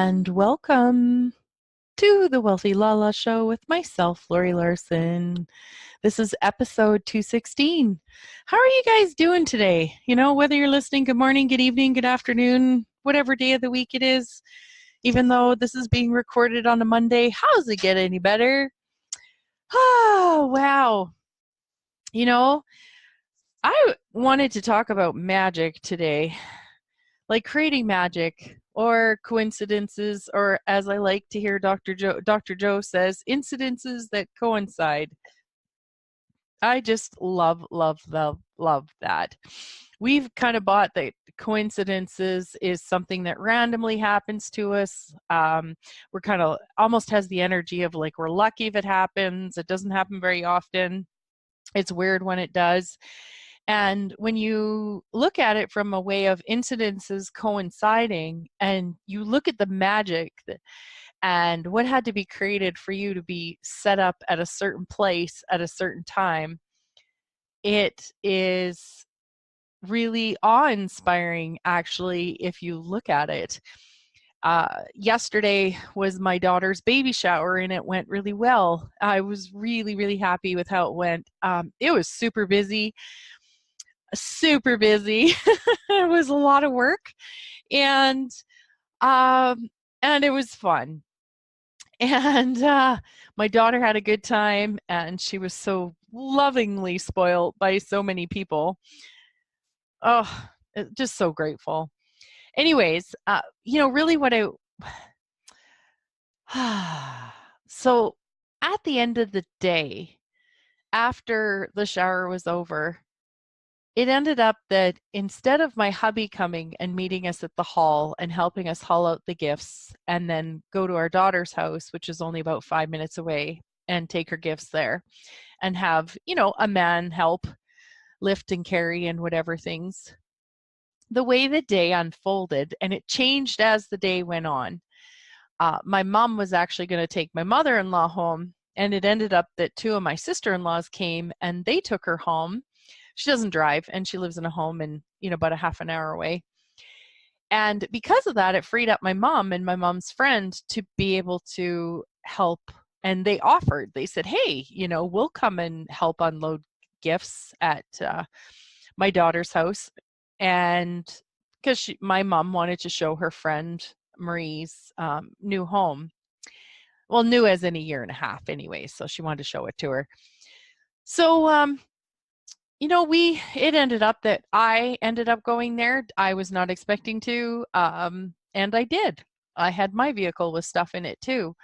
and welcome to the Wealthy LaLa Show with myself, Laurie Laursen. This is episode 216. How are you guys doing today? You know, whether you're listening, good morning, good evening, good afternoon, whatever day of the week it is, even though this is being recorded on a Monday, how's it get any better? Oh, wow. You know, I wanted to talk about magic today, like creating magic or coincidences, or as I like to hear Dr. Joe says, incidences that coincide. I just love that. We've kind of bought that coincidences is something that randomly happens to us. We're kind of almost has the energy of like we're lucky if it happens. It doesn't happen very often. It's weird when it does. And when you look at it from a way of incidences coinciding and you look at the magic and what had to be created for you to be set up at a certain place at a certain time, it is really awe-inspiring, actually, if you look at it. Yesterday was my daughter's baby shower and it went really well. I was really happy with how it went. It was super busy. It was a lot of work, and um, and it was fun. And my daughter had a good time, and she was so lovingly spoiled by so many people. Oh, just so grateful. Anyways, really what so at the end of the day, after the shower was over, it ended up that instead of my hubby coming and meeting us at the hall and helping us haul out the gifts and then go to our daughter's house, which is only about 5 minutes away, and take her gifts there and have, a man help lift and carry and whatever things, the way the day unfolded, and it changed as the day went on. My mom was actually going to take my mother-in-law home, and it ended up that two of my sister-in-laws came and they took her home. She doesn't drive, and she lives in a home in, about a half an hour away. And because of that, it freed up my mom and my mom's friend to be able to help. And they said, hey, we'll come and help unload gifts at my daughter's house. And because my mom wanted to show her friend Marie's new home. Well, new as in a year and a half anyway, so she wanted to show it to her. So it ended up that I ended up going there. I was not expecting to, and I did. I had my vehicle with stuff in it too.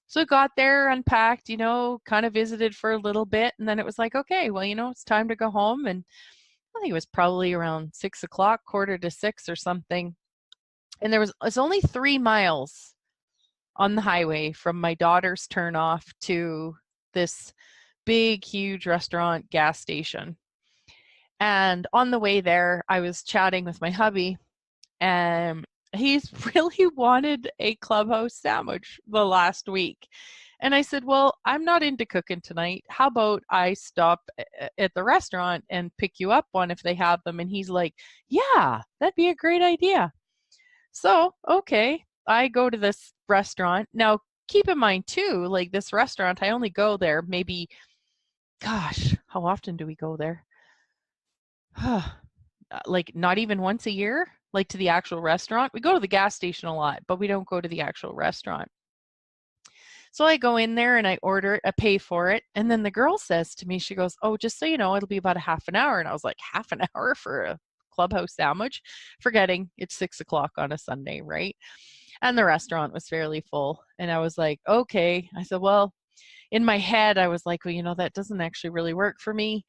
So got there, unpacked, kind of visited for a little bit, and then it was like, okay, well, it's time to go home. And I think it was probably around 6:00, 5:45 or something. And it's only 3 miles on the highway from my daughter's turnoff to this big, huge restaurant gas station. And on the way there, I was chatting with my hubby, and he's really wanted a clubhouse sandwich the last week. And I said, well, I'm not into cooking tonight. How about I stop at the restaurant and pick you up one if they have them? And he's like, yeah, that'd be a great idea. So, okay, I go to this restaurant. Now, keep in mind too, like this restaurant, I only go there maybe, gosh, how often do we go there? Like not even once a year, like to the actual restaurant. We go to the gas station a lot, but we don't go to the actual restaurant. So I go in there and I order it, I pay for it. And then the girl says to me, she goes, oh, just so you know, it'll be about a half an hour. And I was like, half an hour for a clubhouse sandwich? Forgetting it's 6:00 on a Sunday, right? And the restaurant was fairly full. And I was like, okay. I said, well, in my head, I was like, well, that doesn't actually really work for me.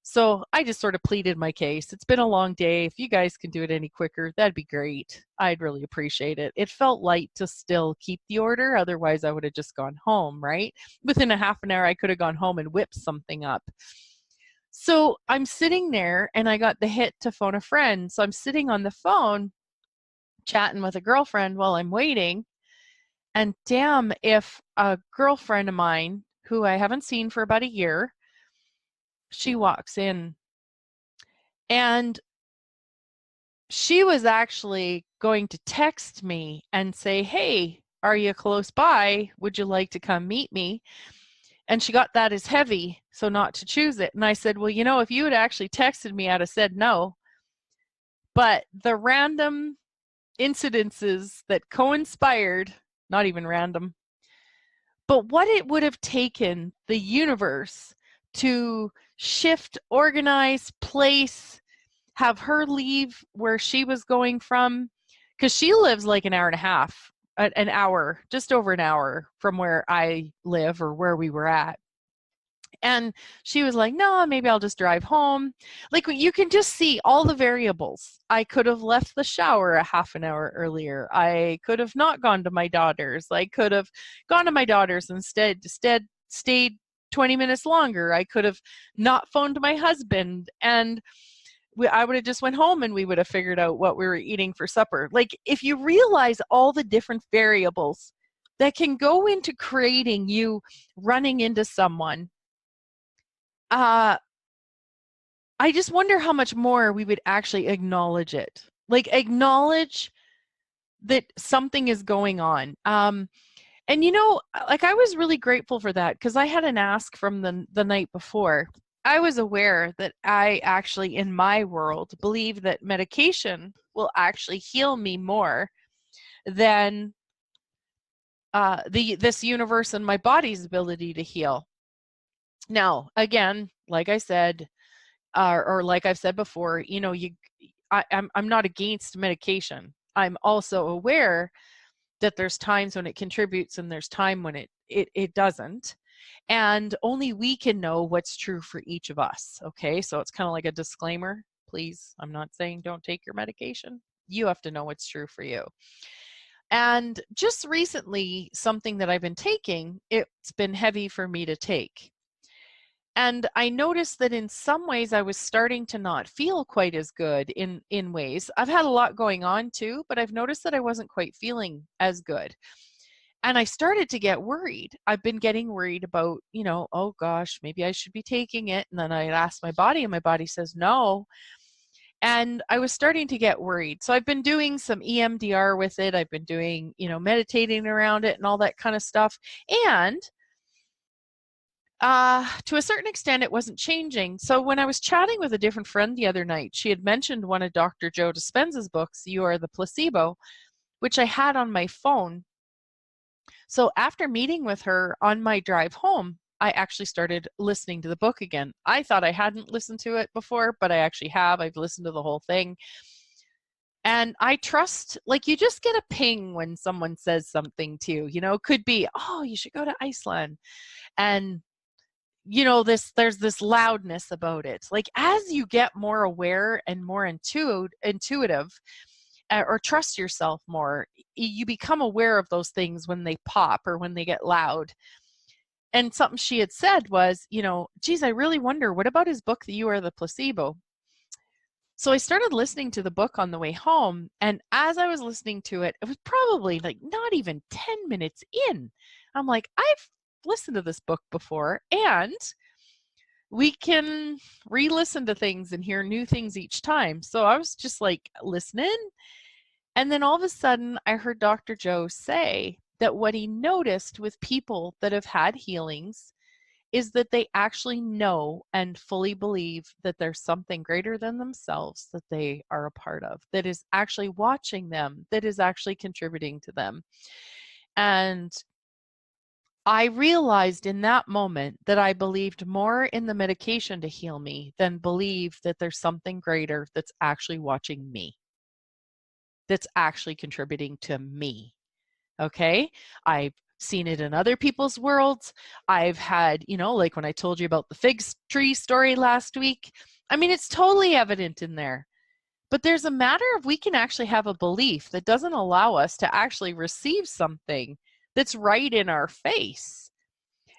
So I just sort of pleaded my case. It's been a long day. If you guys can do it any quicker, that'd be great. I'd really appreciate it. It felt light to still keep the order. Otherwise, I would have just gone home, right? Within a half an hour, I could have gone home and whipped something up. So I'm sitting there and I got the hit to phone a friend. So I'm sitting on the phone chatting with a girlfriend while I'm waiting. And damn, if a girlfriend of mine who I haven't seen for about a year, she walks in, and she was actually going to text me and say, hey, are you close by? Would you like to come meet me? And she got that as heavy, so not to choose it. And I said, well, if you had actually texted me, I'd have said no. But the random incidences that co-inspired, not even random, but what it would have taken the universe to shift, organize, place, have her leave where she was going from, because she lives like an hour and a half, an hour, just over an hour from where I live or where we were at. And she was like, no, maybe I'll just drive home. Like, you can just see all the variables. I could have left the shower a half an hour earlier. I could have not gone to my daughter's. I could have gone to my daughter's instead stayed 20 minutes longer. I could have not phoned my husband, and I would have just went home and we would have figured out what we were eating for supper. Like, if you realize all the different variables that can go into creating you running into someone, I just wonder how much more we would actually acknowledge it. Like, acknowledge that something is going on. And like, I was really grateful for that, because I had an ask from the night before. I was aware that I actually, in my world, believe that medication will actually heal me more than this universe and my body's ability to heal. Now, again, like I said, or like I've said before, I'm not against medication. I'm also aware that there's times when it contributes and there's time when it doesn't. And only we can know what's true for each of us. Okay. So it's kind of like a disclaimer. Please, I'm not saying don't take your medication. You have to know what's true for you. And just recently, something that I've been taking, it's been heavy for me to take. And I noticed that in some ways I was starting to not feel quite as good in ways. I've had a lot going on too, but I've noticed that I wasn't quite feeling as good. And I started to get worried. I've been getting worried about, oh gosh, maybe I should be taking it. And then I asked my body, and my body says no. And I was starting to get worried. So I've been doing some EMDR with it. I've been doing, meditating around it and all that kind of stuff. And to a certain extent, it wasn't changing. So when I was chatting with a different friend the other night, she had mentioned one of Dr. Joe Dispenza's books, You Are the Placebo, which I had on my phone. So after meeting with her on my drive home, I actually started listening to the book again. I thought I hadn't listened to it before, but I actually have. I've listened to the whole thing. And I trust, like, you just get a ping when someone says something to you, could be, oh, you should go to Iceland. And there's this loudness about it. Like, as you get more aware and more intuitive, or trust yourself more, you become aware of those things when they pop or when they get loud. And something she had said was, geez, I really wonder, what about his book, You Are the Placebo? So I started listening to the book on the way home. And as I was listening to it, it was probably like not even 10 minutes in. I'm like, I've listened to this book before, and we can re-listen to things and hear new things each time. So I was just like listening. And then all of a sudden I heard Dr. Joe say that what he noticed with people that have had healings is that they actually know and fully believe that there's something greater than themselves that they are a part of, that is actually watching them, that is actually contributing to them. And I realized in that moment that I believed more in the medication to heal me than believe that there's something greater that's actually watching me, that's actually contributing to me. Okay? I've seen it in other people's worlds. I've had, like when I told you about the fig tree story last week, I mean, it's totally evident in there. But there's a matter of we can actually have a belief that doesn't allow us to actually receive something that's right in our face.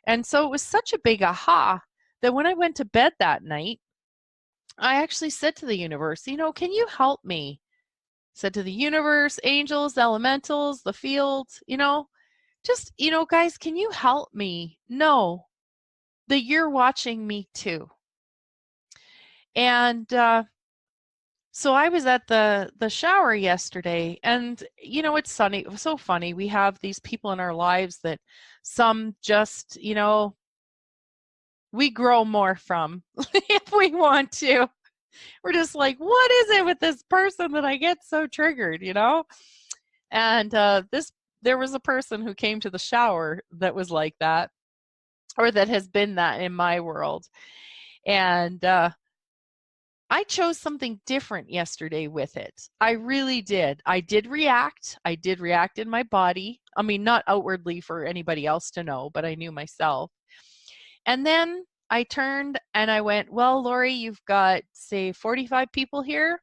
And so it was such a big aha that when I went to bed that night, I actually said to the universe, can you help me? Said to the universe, angels, elementals, the field, just, guys, can you help me know that you're watching me too? And So I was at the shower yesterday, and it's sunny. It was so funny. We have these people in our lives that some just, we grow more from if we want to. We're just like, what is it with this person that I get so triggered, And there was a person who came to the shower that was like that, or that has been that in my world. And I chose something different yesterday with it. I really did. I did react. I did react in my body. I mean, not outwardly for anybody else to know, but I knew myself. And then I turned and I went, well, Laurie, you've got, say, 45 people here.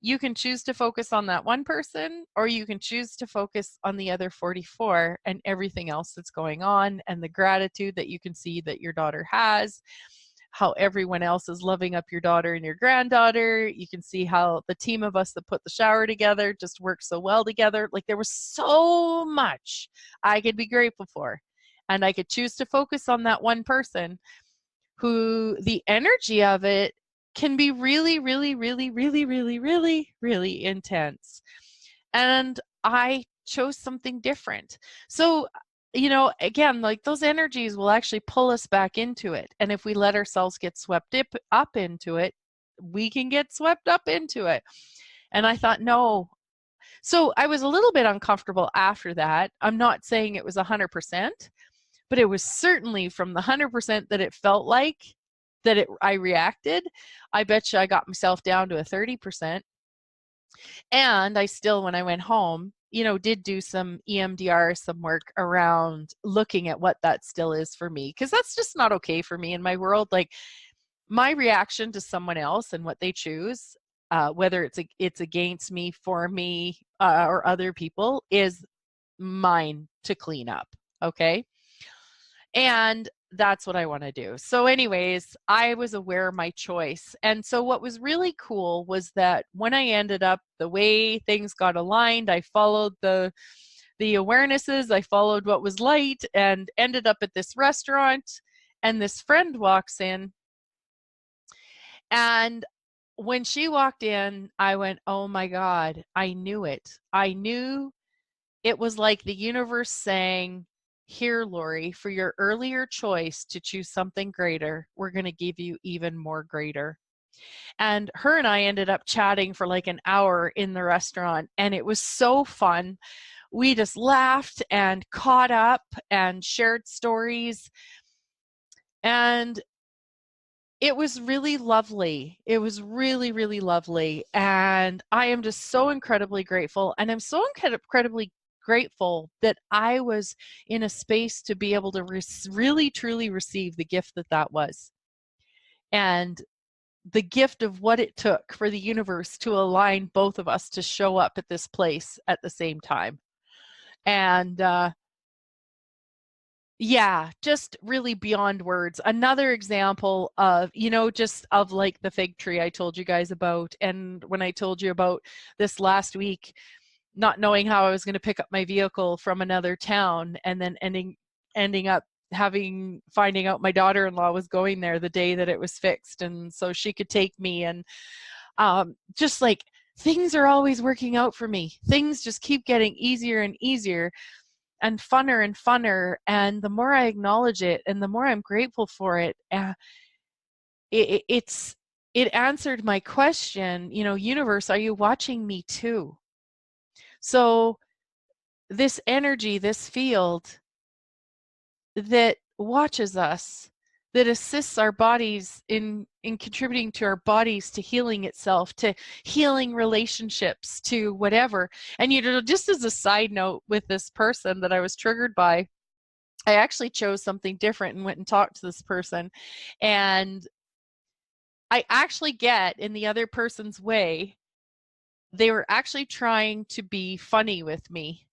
You can choose to focus on that one person, or you can choose to focus on the other 44 and everything else that's going on, and the gratitude that you can see that your daughter has, how everyone else is loving up your daughter and your granddaughter. You can see how the team of us that put the shower together just worked so well together. Like, there was so much I could be grateful for. And I could choose to focus on that one person who the energy of it can be really, really, really, really, really, really, really intense. And I chose something different. So, again, like, those energies will actually pull us back into it. And if we let ourselves get swept up into it, we can get swept up into it. And I thought, no. So I was a little bit uncomfortable after that. I'm not saying it was 100%, but it was certainly from the 100% that it felt like that I reacted. I bet you I got myself down to a 30%. And I still, when I went home, did do some EMDR, some work around looking at what that still is for me, because that's just not okay for me in my world. Like, my reaction to someone else and what they choose, whether it's against me, for me, or other people, is mine to clean up. Okay. And that's what I want to do. So anyways, I was aware of my choice. And so what was really cool was that when I ended up, the way things got aligned, I followed the awarenesses, I followed what was light, and ended up at this restaurant. And this friend walks in, and when she walked in, I went, oh my God, I knew it. I knew it was like the universe saying, here, Laurie, for your earlier choice to choose something greater, we're going to give you even more greater. And her and I ended up chatting for like an hour in the restaurant, and it was so fun. We just laughed and caught up and shared stories. And it was really lovely. It was really, really lovely. And I am just so incredibly grateful. And I'm so incredibly grateful that I was in a space to be able to really, truly receive the gift that was. And the gift of what it took for the universe to align both of us to show up at this place at the same time. And yeah, just really beyond words. Another example of, just of like the fig tree I told you guys about. And when I told you about this last week, not knowing how I was going to pick up my vehicle from another town, and then ending up finding out my daughter-in-law was going there the day that it was fixed, and so she could take me. And just like, things are always working out for me. Things just keep getting easier and easier and funner and funner. And the more I acknowledge it and the more I'm grateful for it, it answered my question, universe, are you watching me too? So this energy, this field that watches us, that assists our bodies in contributing to our bodies to healing itself, to healing relationships, to whatever. And just as a side note, with this person that I was triggered by, I actually chose something different and went and talked to this person. And I actually get in the other person's way. They were actually trying to be funny with me,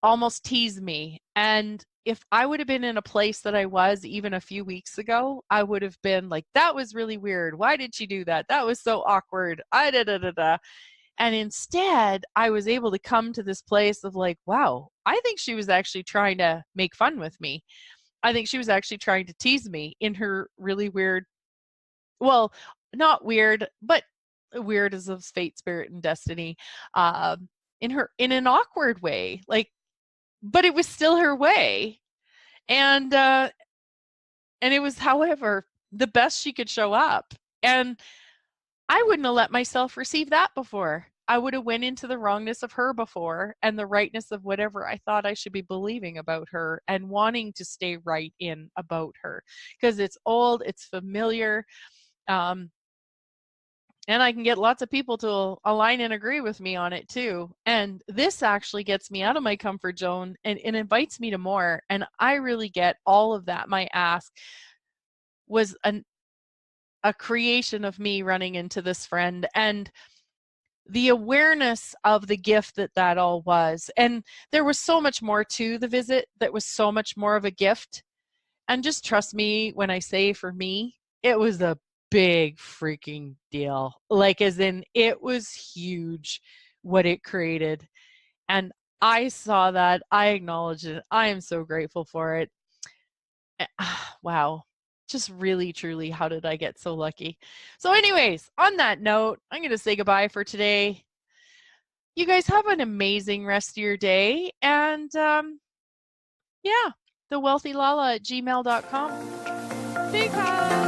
almost tease me. And if I would have been in a place that I was even a few weeks ago, I would have been like, that was really weird. Why did she do that? That was so awkward. And instead, I was able to come to this place of like, wow, I think she was actually trying to make fun with me. I think she was actually trying to tease me in her really weird, well, not weird, but weird as of fate, spirit, and destiny, in an awkward way, like, but it was still her way, and it was, however, the best she could show up, and I wouldn't have let myself receive that before. I would have went into the wrongness of her before and the rightness of whatever I thought I should be believing about her and wanting to stay right in about her because it's old, it's familiar, um, and I can get lots of people to align and agree with me on it too. And this actually gets me out of my comfort zone and invites me to more. And I really get all of that. My ask was a creation of me running into this friend and the awareness of the gift that all was. And there was so much more to the visit that was so much more of a gift. And just trust me when I say, for me, it was a big freaking deal. Like, as in, it was huge what it created. And I saw that. I acknowledge it. I am so grateful for it. Wow. Just really, truly, how did I get so lucky? So, anyways, on that note, I'm going to say goodbye for today. You guys have an amazing rest of your day. And yeah, thewealthyLala@gmail.com. Big hug.